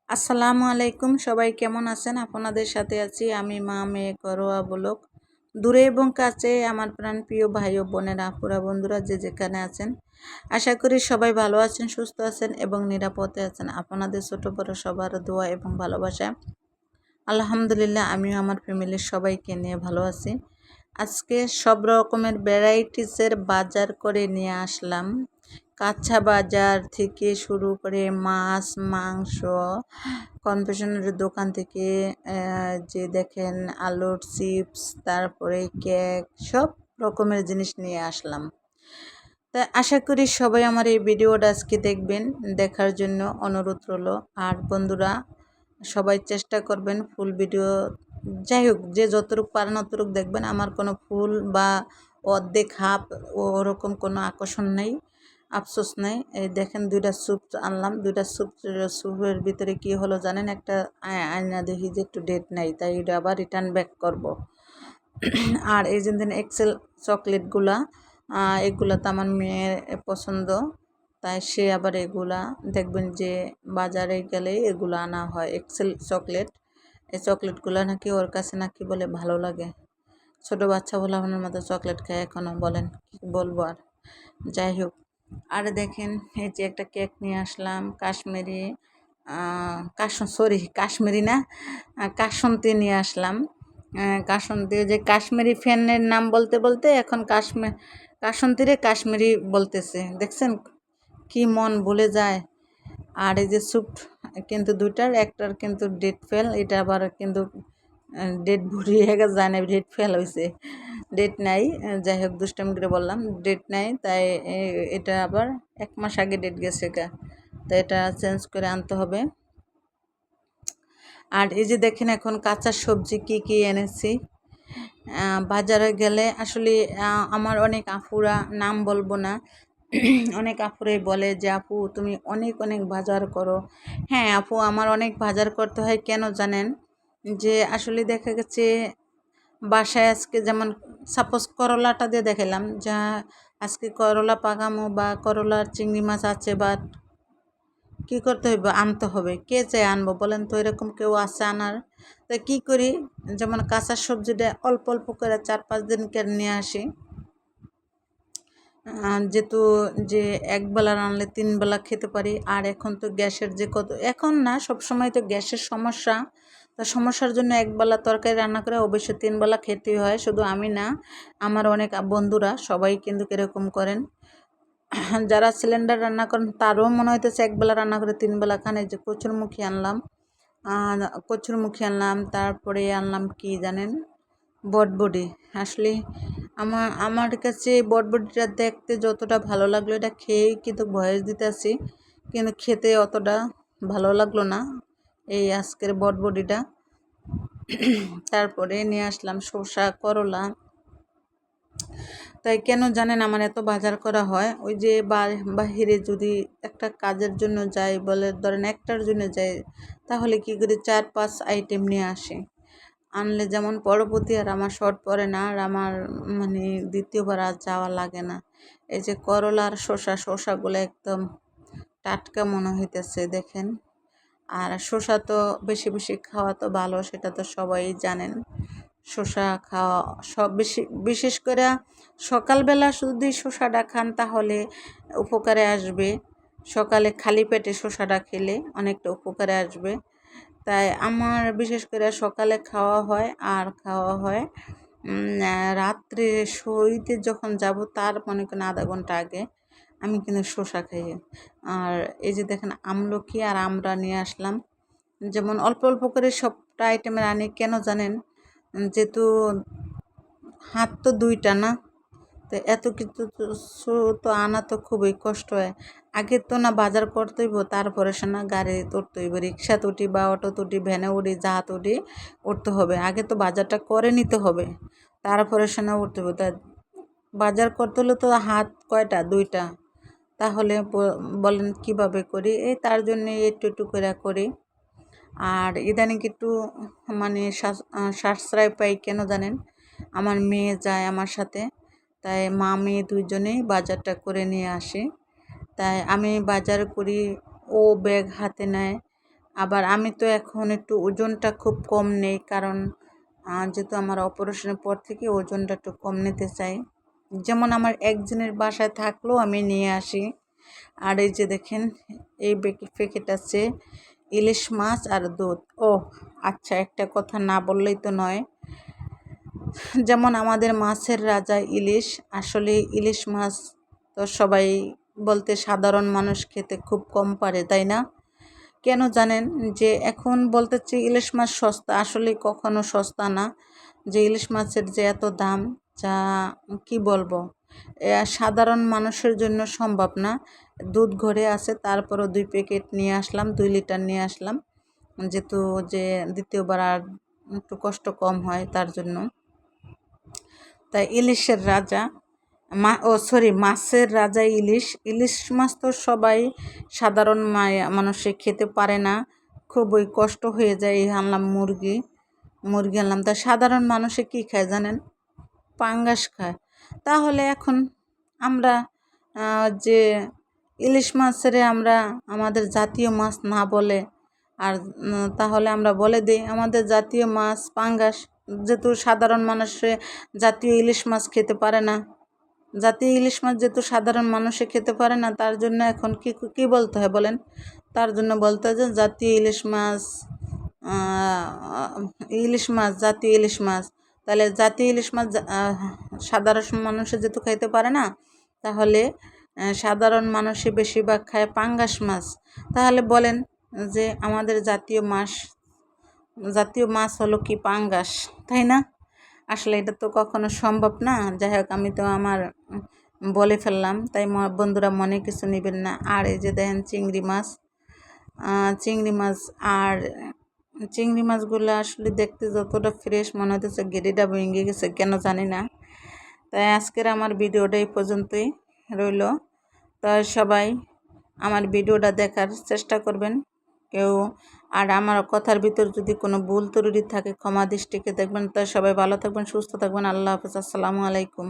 আসসালামু আলাইকুম, সবাই কেমন আছেন? আপনাদের সাথে আছি আমি, মা মেয়ে ঘরোয়া ব্লগ। দূরে এবং কাছে আমার প্রাণ প্রিয় ভাই ও বোনেরা, আপুরা, বন্ধুরা যে যেখানে আছেন, আশা করি সবাই ভালো আছেন, সুস্থ আছেন এবং নিরাপদে আছেন। আপনাদের ছোট বড় সবার দোয়া এবং ভালোবাসা আলহামদুলিল্লাহ আমিও আমার ফ্যামিলির সবাইকে নিয়ে ভালো আছি। আজকে সব রকমের ভ্যারাইটিসের বাজার করে নিয়ে আসলাম। কাঁচা বাজার থেকে শুরু করে মাছ, মাংস, কনফেকশনারি দোকান থেকে যে দেখেন আলুর চিপস, তারপরে কেক, সব রকমের জিনিস নিয়ে আসলাম। তা আশা করি সবাই আমার এই ভিডিওটা আজকে দেখবেন, দেখার জন্য অনুরোধ রইল। আর বন্ধুরা, সবাই চেষ্টা করবেন ফুল ভিডিও, যাই হোক যে যতটুকু পারেন অতটুকু দেখবেন। আমার কোনো ফুল বা অর্ধেক হাফ ওরকম কোনো আকর্ষণ নেই, আফসোস নেই। এই দেখেন দুইটা স্যুপ আনলাম, দুইটা স্যুপের ভিতরে কি হলো জানেন, একটা আয়না দেখি যে একটু ডেট নাই, তাই এটা আবার রিটার্ন ব্যাক করব। আর এই যে এক্সেল চকলেটগুলা, এগুলা তো আমার মেয়ের পছন্দ, তাই সে আবার এগুলা দেখবেন যে বাজারে গেলে এগুলো আনা হয়, এক্সেল চকলেট। এই চকলেটগুলো নাকি ওর কাছে নাকি বলে ভালো লাগে। ছোটো বাচ্চা বলে আমার মতো চকলেট খায় এখনও, বলেন কি বলবো আর। যাই হোক, আর দেখেন এই যে একটা কেক নিয়ে আসলাম, কাশ্মীরি, কাশ্মীরি না, কাসন্তি নিয়ে আসলাম। কাসন্তি, যে কাশ্মীরি ফ্যানের নাম বলতে বলতে এখন কাসন্তিরে কাশ্মীরি বলতেছে, দেখছেন কি মন ভুলে যায়। আর এই যে স্যুপ কিন্তু দুইটার, একটার কিন্তু ডেট ফেল, এটা আবার কিন্তু ডেট ভরিয়ে গেছে, যায় না, ডেট ফেল হয়েছে, ডেট নাই। যাই হোক দুষ্টামি করে বললাম ডেট নাই, তাই এটা আবার 1 মাস আগে ডেট গেছে গা, তাই এটা চেঞ্জ করে আনতে হবে। আর এই যে দেখেন এখন কাঁচা সবজি কি কি এনেছি। বাজারে গেলে আসলে আমার অনেক আপুরা, নাম বলবো না, অনেক আপুরাই বলে যে আপু তুমি অনেক অনেক বাজার করো। হ্যাঁ আপু, আমার অনেক বাজার করতে হয়, কেন জানেন? যে আসলে দেখা গেছে বাসায় আজকে যেমন সাপোজ করলাটা দিয়ে দেখালাম, যা আজকে করলা পাকামো বা করলার চিংড়ি মাছ আছে, বা কী করতে হইবে, আনতে হবে, কে চাই আনবো বলেন তো, এরকম কেউ আছে আনার? তো কী করি, যেমন কাঁচা সবজিটা অল্প অল্প করে 4-5 দিন করে নিয়ে আসি। যেহেতু যে একবেলা রানলে 3 বেলা খেতে পারি। আর এখন তো গ্যাসের যে কত, এখন না সবসময় তো গ্যাসের সমস্যা, তো সমস্যার জন্য একবেলা তরকারি রান্না করে অবশ্যই 3 বেলা খেতেই হয়। শুধু আমি না, আমার অনেক বন্ধুরা সবাই কিন্তু এরকম করেন। যারা সিলিন্ডার রান্না করেন তারও মনে হইতেছে একবেলা রান্না করে 3 বেলা খান। এই যে কচুরমুখী আনলাম, কচুরমুখী আনলাম, তারপরে আনলাম কি জানেন, বটবডি। আসলে আমার কাছে বটবডিটা দেখতে যতটা ভালো লাগলো, এটা খেয়েই কিন্তু ভয়েস দিতেছি, কিন্তু খেতে অতটা ভালো লাগলো না এই আজকের বটবডিটা। তারপরে নিয়ে আসলাম শসা, করলা। তাই কেন জানেন আমার এত বাজার করা হয়, ওই যে বাহিরে যদি একটা কাজের জন্য যাই, বলে ধরেন একটার জন্য যাই, তাহলে কি করি 4-5 আইটেম নিয়ে আসি। আনলে যেমন পরবর্তী আর আমার শর্ট পড়ে না, আর আমার মানে দ্বিতীয়বার আর যাওয়া লাগে না। এই যে করলা আর শসাগুলো একদম টাটকা মনে হইতেছে দেখেন। আর শসা তো বেশি বেশি খাওয়া তো ভালো, সেটা তো সবাই জানেন। শসা খাওয়া সব বিশেষ করে সকালবেলা যদি শসাটা খান তাহলে উপকারে আসবে। সকালে খালি পেটে শসাটা খেলে অনেকটা উপকারে আসবে। তাই আমার বিশেষ করে সকালে খাওয়া হয়, আর খাওয়া হয় রাত্রে শোইতে যখন যাব তার মনে করেন আধা ঘন্টা আগে আমি কিন্তু শসা খাই। আর এই যে দেখেন আমলকি আর আমরা নিয়ে আসলাম, যেমন অল্প অল্প করে সবটা আইটেমের আনি, কেন জানেন? যেহেতু হাত তো 2টা না, তো এত কিছু তো আনা তো খুবই কষ্ট হয়। আগে তো না বাজার করতে হইব, তারপরে সে না গাড়ি উঠতে হইব, রিক্সা উঠি বা অটো উঠি, ভ্যানে উঠি, জাহাজ উঠি, উঠতে হবে। আগে তো বাজারটা করে নিতে হবে, তারপরে সে না উঠতে হবে। তা বাজার করতে হলে তো হাত কয়টা, 2টা, তাহলে বলেন কিভাবে করি? এই তার জন্যে একটু একটু করে করি। আর ইদানিং একটু মানে সাশ্রয় পাই, কেন জানেন? আমার মেয়ে যায় আমার সাথে, তাই মা মেয়ে দুজনেই বাজারটা করে নিয়ে আসে। তাই আমি বাজার করি, ও ব্যাগ হাতে নেয়, আবার আমি তো এখন একটু ওজনটা খুব কম নেই, কারণ যেহেতু আমার অপারেশনের পর থেকে ওজনটা একটু কম নিতে চাই। যেমন আমার একজনের বাসায় থাকলেও আমি নিয়ে আসি। আর এই যে দেখেন, এই প্যাকেট আছে ইলিশ মাছ আর দুধ। ও আচ্ছা, একটা কথা না বললেই তো নয়। যেমন আমাদের মাছের রাজা ইলিশ, আসলে ইলিশ মাছ তো সবাই বলতে সাধারণ মানুষ খেতে খুব কম পারে, তাই না? কেন জানেন? যে এখন বলতেছে ইলিশ মাছ সস্তা, আসলে কখনো সস্তা না। যে ইলিশ মাছের যে এত দাম, যা কি বলবো, সাধারণ মানুষের জন্য সম্ভব না। দুধ ঘরে আছে, তারপরও 2 প্যাকেট নিয়ে আসলাম, 2 লিটার নিয়ে আসলাম, যেহেতু যে দ্বিতীয়বার আর একটু কষ্ট কম হয় তার জন্য। তাই ইলিশের রাজা মাছের রাজা ইলিশ। ইলিশ মাছ তো সবাই সাধারণ মানুষে খেতে পারে না, খুবই কষ্ট হয়ে যায়। আনলাম মুরগি আনলাম। তা সাধারণ মানুষে কি খায় জানেন? পাঙ্গাস খায়। তাহলে এখন আমরা যে ইলিশ মাছের আমরা আমাদের জাতীয় মাছ না বলে, আর তাহলে আমরা বলে দিই আমাদের জাতীয় মাছ পাঙ্গাস, যেহেতু সাধারণ মানুষে জাতীয় ইলিশ মাছ খেতে পারে না। জাতীয় ইলিশ মাছ যেহেতু সাধারণ মানুষে খেতে পারে না, তার জন্য এখন কি বলতে হয় বলেন? তার জন্য বলতে হয় যে জাতীয় ইলিশ মাছ, জাতীয় ইলিশ মাছ। তাহলে জাতীয় ইলিশ মাছ সাধারণ মানুষে যেহেতু খাইতে পারে না, তাহলে সাধারণ মানুষই বেশিরভাগ খায় পাঙ্গাস মাছ। তাহলে বলেন যে আমাদের জাতীয় মাছ হলো কি পাঙ্গাস, তাই না? আসলে এটা তো কখনো সম্ভব না। যাই হোক, আমি তো আমার বলে ফেললাম, তাই বন্ধুরা মনে কিছু নেবেন না। আর এই যে দেখেন চিংড়ি মাছ, আর চিংড়ি মাছগুলো আসলে দেখতে যতটা ফ্রেশ মনে হতেছে, গেড়িটা ভেঙে গেছে কেন জানি না। তাই আজকের আমার ভিডিওটা এই পর্যন্তই রইল। তাই সবাই আমার ভিডিওটা দেখার চেষ্টা করবেন কেউ। আর আমার কথার ভিতর যদি কোনো ভুল ত্রুটি থাকে ক্ষমা দৃষ্টিতে দেখবেন। তাই সবাই ভালো থাকবেন, সুস্থ থাকবেন। আল্লাহ হাফেজ, আসসালামু আলাইকুম।